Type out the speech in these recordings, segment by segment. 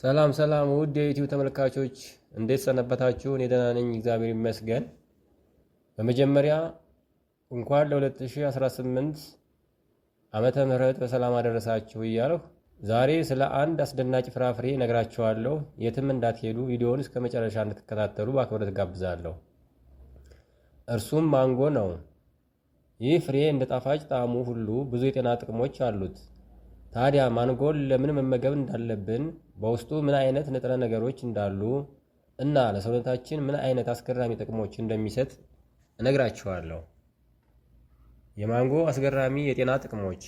ሰላም ሰላም ውድ የዩቲዩብ ተመልካቾች እንዴት ሰነበታችሁ? እኔ ደህና ነኝ፣ እግዚአብሔር ይመስገን። በመጀመሪያ እንኳን ለ2018 ዓመተ ምህረት በሰላም አደረሳችሁ እያለሁ ዛሬ ስለ አንድ አስደናቂ ፍራፍሬ እነግራችኋለሁ። የትም እንዳትሄዱ ቪዲዮውን እስከ መጨረሻ እንድትከታተሉ በአክብሮት ጋብዛለሁ። እርሱም ማንጎ ነው። ይህ ፍሬ እንደ ጣፋጭ ጣዕሙ ሁሉ ብዙ የጤና ጥቅሞች አሉት። ታዲያ ማንጎን ለምን መመገብ እንዳለብን፣ በውስጡ ምን አይነት ንጥረ ነገሮች እንዳሉ እና ለሰውነታችን ምን አይነት አስገራሚ ጥቅሞች እንደሚሰጥ እነግራችኋለሁ። የማንጎ አስገራሚ የጤና ጥቅሞች።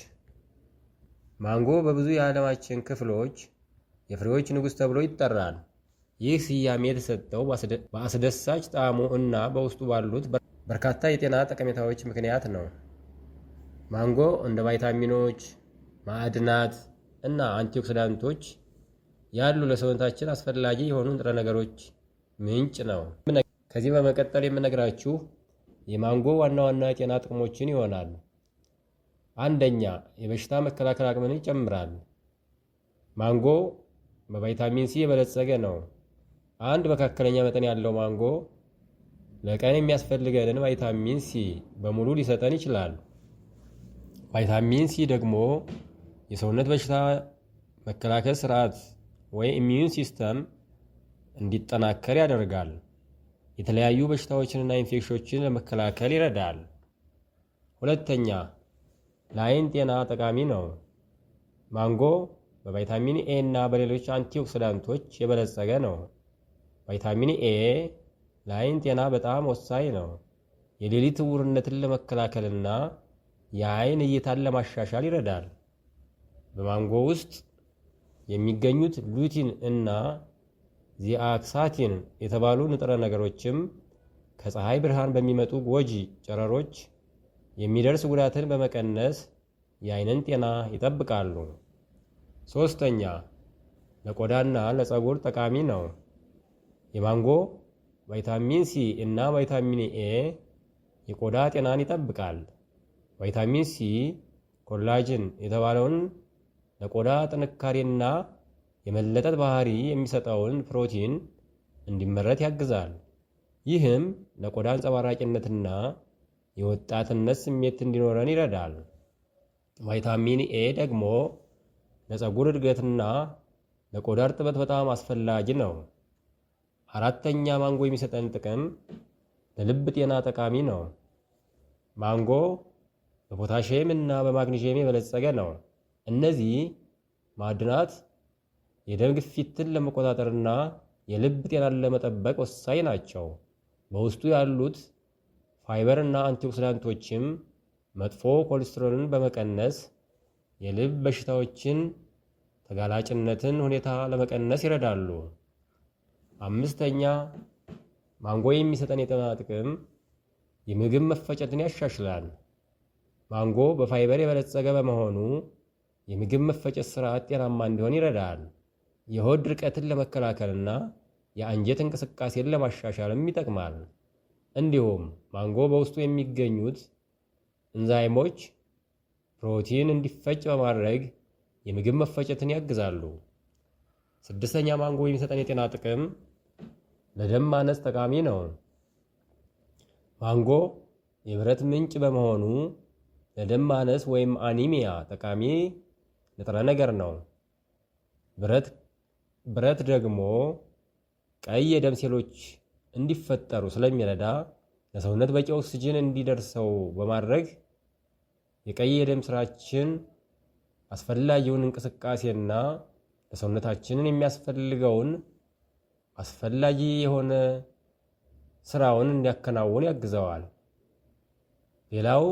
ማንጎ በብዙ የዓለማችን ክፍሎች የፍሬዎች ንጉሥ ተብሎ ይጠራል። ይህ ስያሜ የተሰጠው በአስደሳች ጣዕሙ እና በውስጡ ባሉት በርካታ የጤና ጠቀሜታዎች ምክንያት ነው። ማንጎ እንደ ቫይታሚኖች፣ ማዕድናት እና አንቲኦክሲዳንቶች ያሉ ለሰውነታችን አስፈላጊ የሆኑ ንጥረ ነገሮች ምንጭ ነው። ከዚህ በመቀጠል የምነግራችሁ የማንጎ ዋና ዋና የጤና ጥቅሞችን ይሆናል። አንደኛ፣ የበሽታ መከላከል አቅምን ይጨምራል። ማንጎ በቫይታሚን ሲ የበለጸገ ነው። አንድ መካከለኛ መጠን ያለው ማንጎ ለቀን የሚያስፈልገንን ቫይታሚን ሲ በሙሉ ሊሰጠን ይችላል። ቫይታሚን ሲ ደግሞ የሰውነት በሽታ መከላከል ስርዓት ወይ ኢሚዩን ሲስተም እንዲጠናከር ያደርጋል። የተለያዩ በሽታዎችንና ኢንፌክሽኖችን ለመከላከል ይረዳል። ሁለተኛ፣ ለዓይን ጤና ጠቃሚ ነው። ማንጎ በቫይታሚን ኤ እና በሌሎች አንቲኦክሲዳንቶች የበለጸገ ነው። ቫይታሚን ኤ ለዓይን ጤና በጣም ወሳኝ ነው። የሌሊት ዕውርነትን ለመከላከልና የዓይን እይታን ለማሻሻል ይረዳል። በማንጎ ውስጥ የሚገኙት ሉቲን እና ዚአክሳቲን የተባሉ ንጥረ ነገሮችም ከፀሐይ ብርሃን በሚመጡ ጎጂ ጨረሮች የሚደርስ ጉዳትን በመቀነስ የዓይንን ጤና ይጠብቃሉ። ሶስተኛ፣ ለቆዳና ለፀጉር ጠቃሚ ነው። የማንጎ ቫይታሚን ሲ እና ቫይታሚን ኤ የቆዳ ጤናን ይጠብቃል። ቫይታሚን ሲ ኮላጅን የተባለውን ለቆዳ ጥንካሬና የመለጠጥ ባህሪ የሚሰጠውን ፕሮቲን እንዲመረት ያግዛል። ይህም ለቆዳ አንጸባራቂነትና የወጣትነት ስሜት እንዲኖረን ይረዳል። ቫይታሚን ኤ ደግሞ ለፀጉር እድገትና ለቆዳ እርጥበት በጣም አስፈላጊ ነው። አራተኛ፣ ማንጎ የሚሰጠን ጥቅም ለልብ ጤና ጠቃሚ ነው። ማንጎ በፖታሽየም እና በማግኒዥየም የበለጸገ ነው። እነዚህ ማዕድናት የደም ግፊትን ለመቆጣጠርና የልብ ጤናን ለመጠበቅ ወሳኝ ናቸው። በውስጡ ያሉት ፋይበር እና አንቲኦክሲዳንቶችም መጥፎ ኮሌስትሮልን በመቀነስ የልብ በሽታዎችን ተጋላጭነትን ሁኔታ ለመቀነስ ይረዳሉ። አምስተኛ፣ ማንጎ የሚሰጠን የጤና ጥቅም የምግብ መፈጨትን ያሻሽላል። ማንጎ በፋይበር የበለጸገ በመሆኑ የምግብ መፈጨት ስርዓት ጤናማ እንዲሆን ይረዳል። የሆድ ድርቀትን ለመከላከልና የአንጀት እንቅስቃሴን ለማሻሻልም ይጠቅማል። እንዲሁም ማንጎ በውስጡ የሚገኙት ኢንዛይሞች ፕሮቲን እንዲፈጭ በማድረግ የምግብ መፈጨትን ያግዛሉ። ስድስተኛ፣ ማንጎ የሚሰጠን የጤና ጥቅም ለደም ማነስ ጠቃሚ ነው። ማንጎ የብረት ምንጭ በመሆኑ ለደም ማነስ ወይም አኒሚያ ጠቃሚ ንጥረ ነገር ነው። ብረት ደግሞ ቀይ የደም ሴሎች እንዲፈጠሩ ስለሚረዳ ለሰውነት በቂ ኦክስጅን እንዲደርሰው በማድረግ የቀይ የደም ስራችን አስፈላጊውን እንቅስቃሴና ለሰውነታችንን የሚያስፈልገውን አስፈላጊ የሆነ ስራውን እንዲያከናውን ያግዘዋል። ሌላው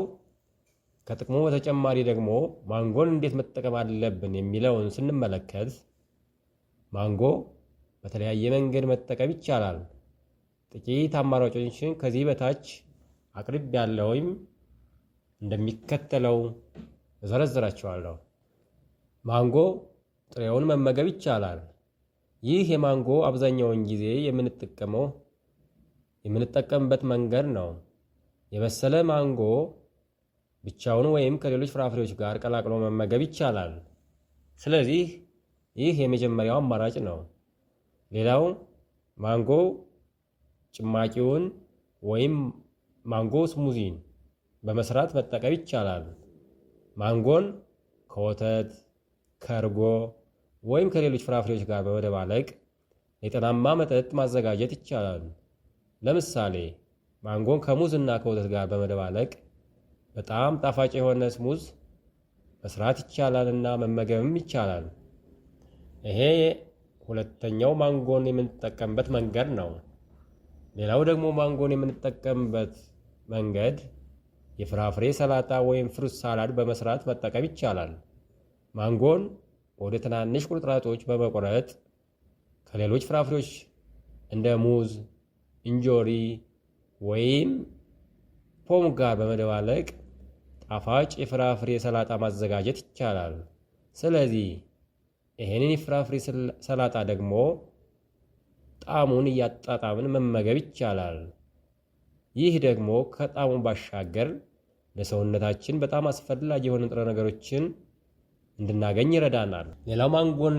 ከጥቅሙ በተጨማሪ ደግሞ ማንጎን እንዴት መጠቀም አለብን የሚለውን ስንመለከት ማንጎ በተለያየ መንገድ መጠቀም ይቻላል። ጥቂት አማራጮችን ከዚህ በታች አቅርቤያለሁም እንደሚከተለው እዘረዝራቸዋለሁ። ማንጎ ጥሬውን መመገብ ይቻላል። ይህ የማንጎ አብዛኛውን ጊዜ የምንጠቀምበት መንገድ ነው። የበሰለ ማንጎ ብቻውን ወይም ከሌሎች ፍራፍሬዎች ጋር ቀላቅሎ መመገብ ይቻላል። ስለዚህ ይህ የመጀመሪያው አማራጭ ነው። ሌላው ማንጎ ጭማቂውን ወይም ማንጎ ስሙዚን በመስራት መጠቀም ይቻላል። ማንጎን ከወተት፣ ከእርጎ ወይም ከሌሎች ፍራፍሬዎች ጋር በመደባለቅ የጤናማ መጠጥ ማዘጋጀት ይቻላል። ለምሳሌ ማንጎን ከሙዝ እና ከወተት ጋር በመደባለቅ በጣም ጣፋጭ የሆነ ስሙዝ መስራት ይቻላል እና መመገብም ይቻላል። ይሄ ሁለተኛው ማንጎን የምንጠቀምበት መንገድ ነው። ሌላው ደግሞ ማንጎን የምንጠቀምበት መንገድ የፍራፍሬ ሰላጣ ወይም ፍሩት ሳላድ በመስራት መጠቀም ይቻላል። ማንጎን ወደ ትናንሽ ቁርጥራጮች በመቁረጥ ከሌሎች ፍራፍሬዎች እንደ ሙዝ፣ እንጆሪ ወይም ፖም ጋር በመደባለቅ ጣፋጭ የፍራፍሬ ሰላጣ ማዘጋጀት ይቻላል። ስለዚህ ይሄንን የፍራፍሬ ሰላጣ ደግሞ ጣዕሙን እያጣጣምን መመገብ ይቻላል። ይህ ደግሞ ከጣዕሙ ባሻገር ለሰውነታችን በጣም አስፈላጊ የሆኑ ንጥረ ነገሮችን እንድናገኝ ይረዳናል። ሌላው ማንጎን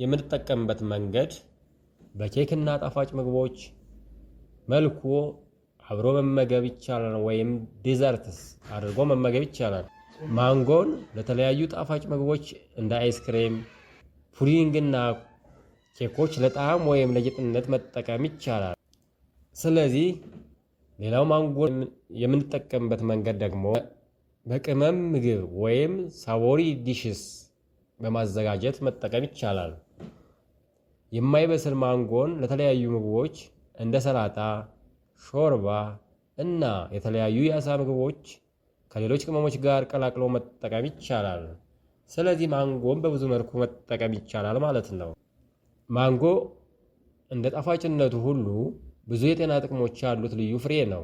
የምንጠቀምበት መንገድ በኬክና ጣፋጭ ምግቦች መልኩ አብሮ መመገብ ይቻላል፣ ወይም ዲዘርትስ አድርጎ መመገብ ይቻላል። ማንጎን ለተለያዩ ጣፋጭ ምግቦች እንደ አይስክሬም፣ ፑዲንግና ኬኮች ለጣዕም ወይም ለጌጥነት መጠቀም ይቻላል። ስለዚህ ሌላው ማንጎን የምንጠቀምበት መንገድ ደግሞ በቅመም ምግብ ወይም ሳቮሪ ዲሽስ በማዘጋጀት መጠቀም ይቻላል። የማይበስል ማንጎን ለተለያዩ ምግቦች እንደ ሰላጣ፣ ሾርባ እና የተለያዩ የአሳ ምግቦች ከሌሎች ቅመሞች ጋር ቀላቅሎ መጠቀም ይቻላል። ስለዚህ ማንጎን በብዙ መልኩ መጠቀም ይቻላል ማለት ነው። ማንጎ እንደ ጣፋጭነቱ ሁሉ ብዙ የጤና ጥቅሞች ያሉት ልዩ ፍሬ ነው።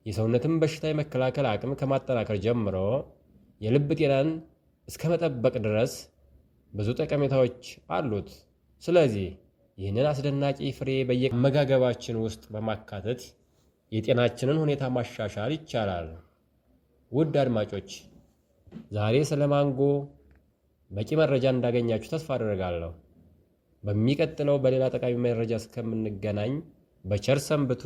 የሰውነትን በሽታ የመከላከል አቅም ከማጠናከር ጀምሮ የልብ ጤናን እስከ መጠበቅ ድረስ ብዙ ጠቀሜታዎች አሉት። ስለዚህ ይህንን አስደናቂ ፍሬ በየአመጋገባችን ውስጥ በማካተት የጤናችንን ሁኔታ ማሻሻል ይቻላል። ውድ አድማጮች፣ ዛሬ ስለ ማንጎ በቂ መረጃ እንዳገኛችሁ ተስፋ አደርጋለሁ። በሚቀጥለው በሌላ ጠቃሚ መረጃ እስከምንገናኝ በቸር ሰንብቱ።